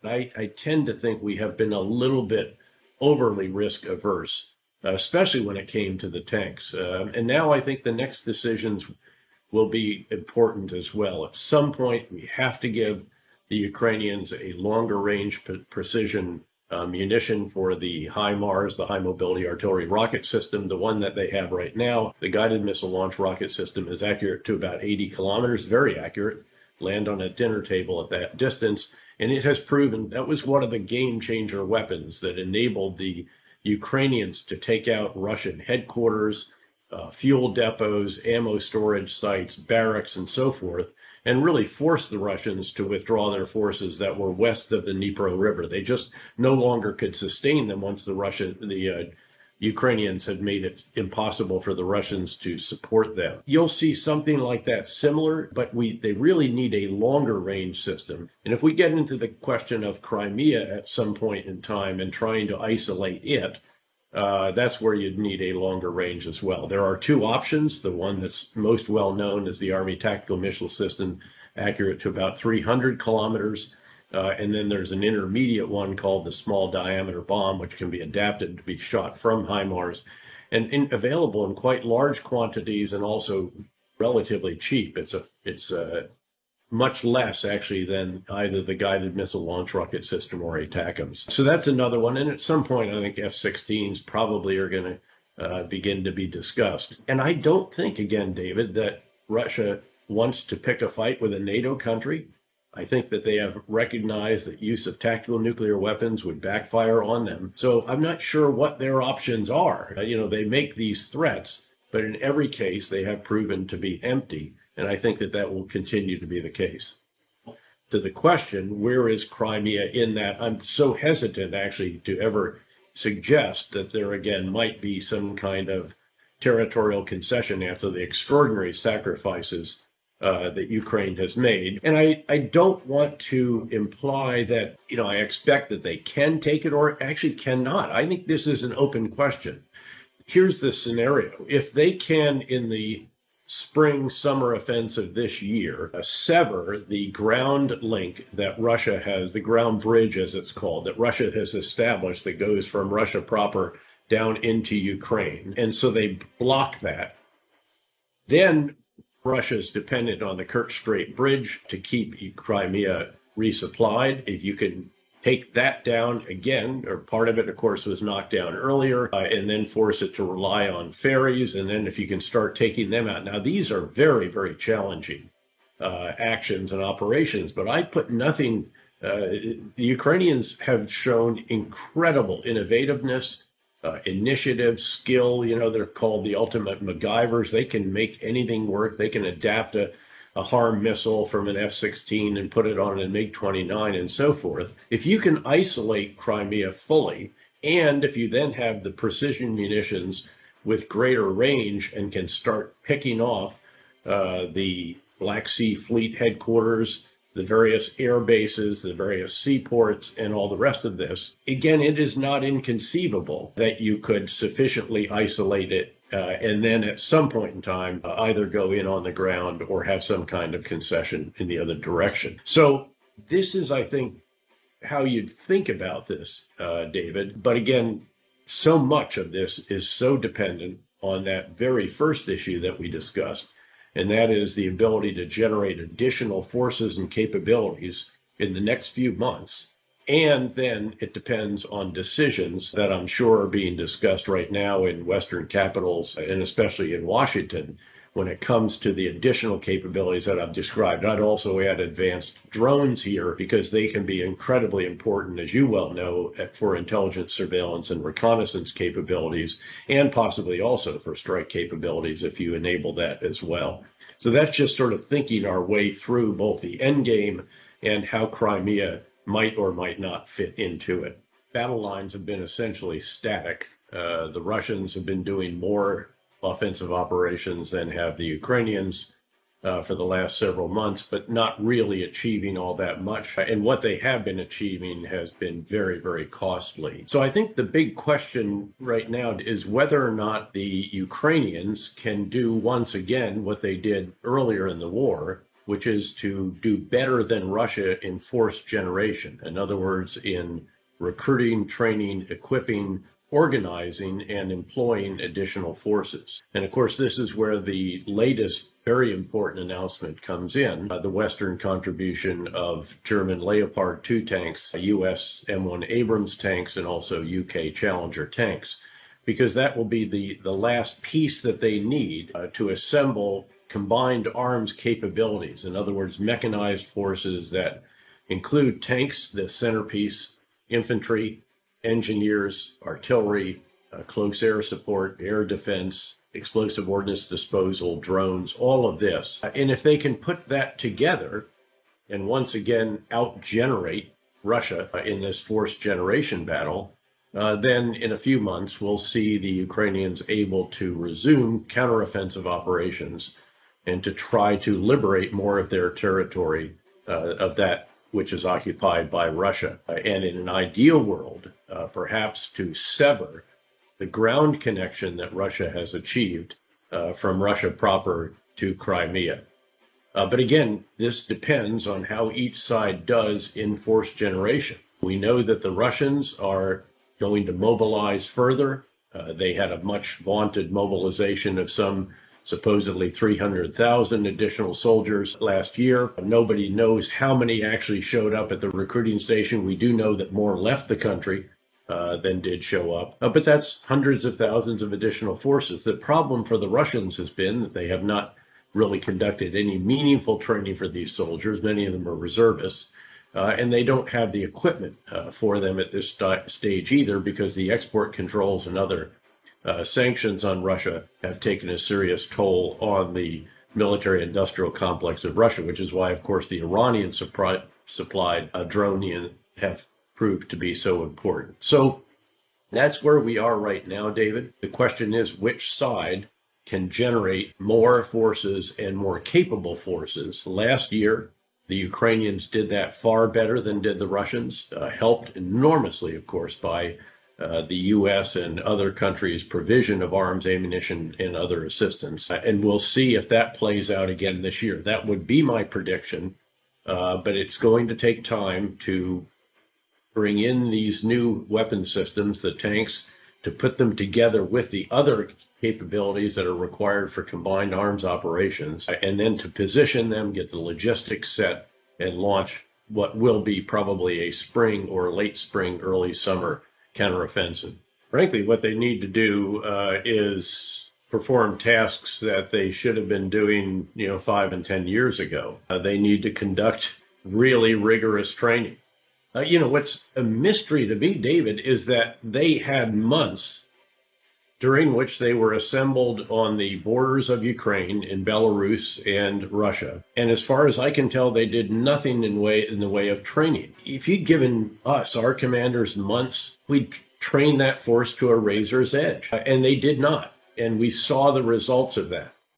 I tend to think we have been a little bit overly risk averse, especially when it came to the tanks. And now I think the next decisions will be important as well. At some point, we have to give the Ukrainians a longer range precision munition for the HIMARS, the high mobility artillery rocket system. The one that they have right now, the guided missile launch rocket system, is accurate to about 80 kilometers, very accurate, land on a dinner table at that distance. And it has proven that was one of the game changer weapons that enabled the Ukrainians to take out Russian headquarters, fuel depots, ammo storage sites, barracks, and so forth, and really forced the Russians to withdraw their forces that were west of the Dnipro River. They just no longer could sustain them once the Ukrainians had made it impossible for the Russians to support them. You'll see something like that similar, but they really need a longer range system. And if we get into the question of Crimea at some point in time and trying to isolate it, that's where you'd need a longer range as well. There are two options. The one that's most well known is the Army Tactical Missile System, accurate to about 300 kilometers. And then there's an intermediate one called the small diameter bomb, which can be adapted to be shot from HIMARS and available in quite large quantities and also relatively cheap. It's much less actually than either the guided missile launch rocket system or ATACMS. So that's another one. And at some point, I think F-16s probably are going to begin to be discussed. And I don't think, again, David, that Russia wants to pick a fight with a NATO country. I think that they have recognized that use of tactical nuclear weapons would backfire on them. So I'm not sure what their options are. They make these threats, but in every case, they have proven to be empty. And I think that will continue to be the case. To the question, where is Crimea in that? I'm so hesitant actually to ever suggest that there again might be some kind of territorial concession after the extraordinary sacrifices that Ukraine has made. And I don't want to imply that, I expect that they can take it or actually cannot. I think this is an open question. Here's the scenario. If they can, in the spring-summer offensive this year, sever the ground link that Russia has, the ground bridge as it's called, that Russia has established that goes from Russia proper down into Ukraine. And so they block that. Then Russia is dependent on the Kerch Strait Bridge to keep Crimea resupplied. If you can take that down again, or part of it, of course, was knocked down earlier, and then force it to rely on ferries. And then if you can start taking them out. Now, these are very, very challenging actions and operations, but I put nothing. The Ukrainians have shown incredible innovativeness, initiative, skill. They're called the ultimate MacGyvers. They can make anything work. They can adapt a HARM missile from an F-16 and put it on a MiG-29 and so forth. If you can isolate Crimea fully, and if you then have the precision munitions with greater range and can start picking off the Black Sea Fleet headquarters, the various air bases, the various seaports, and all the rest of this, again, it is not inconceivable that you could sufficiently isolate it and then at some point in time, either go in on the ground or have some kind of concession in the other direction. So this is, I think, how you'd think about this, David. But again, so much of this is so dependent on that very first issue that we discussed, and that is the ability to generate additional forces and capabilities in the next few months. And then it depends on decisions that I'm sure are being discussed right now in Western capitals, and especially in Washington, when it comes to the additional capabilities that I've described. I'd also add advanced drones here because they can be incredibly important, as you well know, for intelligence, surveillance, and reconnaissance capabilities, and possibly also for strike capabilities if you enable that as well. So that's just sort of thinking our way through both the end game and how Crimea might or might not fit into it. Battle lines have been essentially static. The Russians have been doing more offensive operations than have the Ukrainians for the last several months, but not really achieving all that much. And what they have been achieving has been very, very costly. So I think the big question right now is whether or not the Ukrainians can do once again what they did earlier in the war, which is to do better than Russia in force generation. In other words, in recruiting, training, equipping, organizing, and employing additional forces. And of course, this is where the latest very important announcement comes in, the Western contribution of German Leopard 2 tanks, US M1 Abrams tanks, and also UK Challenger tanks, because that will be the last piece that they need to assemble combined arms capabilities. In other words, mechanized forces that include tanks, the centerpiece, infantry, engineers, artillery, close air support, air defense, explosive ordnance disposal, drones, all of this. And if they can put that together and once again outgenerate Russia in this force generation battle, then in a few months we'll see the Ukrainians able to resume counteroffensive operations and to try to liberate more of their territory of that which is occupied by Russia. And in an ideal world, perhaps to sever the ground connection that Russia has achieved from Russia proper to Crimea. But again, this depends on how each side does in force generation. We know that the Russians are going to mobilize further. They had a much vaunted mobilization of some supposedly 300,000 additional soldiers last year. Nobody knows how many actually showed up at the recruiting station. We do know that more left the country than did show up. But that's hundreds of thousands of additional forces. The problem for the Russians has been that they have not really conducted any meaningful training for these soldiers. Many of them are reservists. And they don't have the equipment for them at this stage either, because the export controls and other sanctions on Russia have taken a serious toll on the military-industrial complex of Russia, which is why, of course, the Iranian supplied drone have proved to be so important. So that's where we are right now, David. The question is, which side can generate more forces and more capable forces? Last year, the Ukrainians did that far better than did the Russians, helped enormously, of course, by the U.S. and other countries' provision of arms, ammunition, and other assistance. And we'll see if that plays out again this year. That would be my prediction, but it's going to take time to bring in these new weapon systems, the tanks, to put them together with the other capabilities that are required for combined arms operations, and then to position them, get the logistics set, and launch what will be probably a spring or late spring, early summer counteroffensive. Frankly, what they need to do is perform tasks that they should have been doing, 5 and 10 years ago. They need to conduct really rigorous training. What's a mystery to me, David, is that they had months during which they were assembled on the borders of Ukraine in Belarus and Russia. And as far as I can tell, they did nothing in the way of training. If you'd given us, our commanders, months, we'd train that force to a razor's edge. And they did not. And we saw the results of that.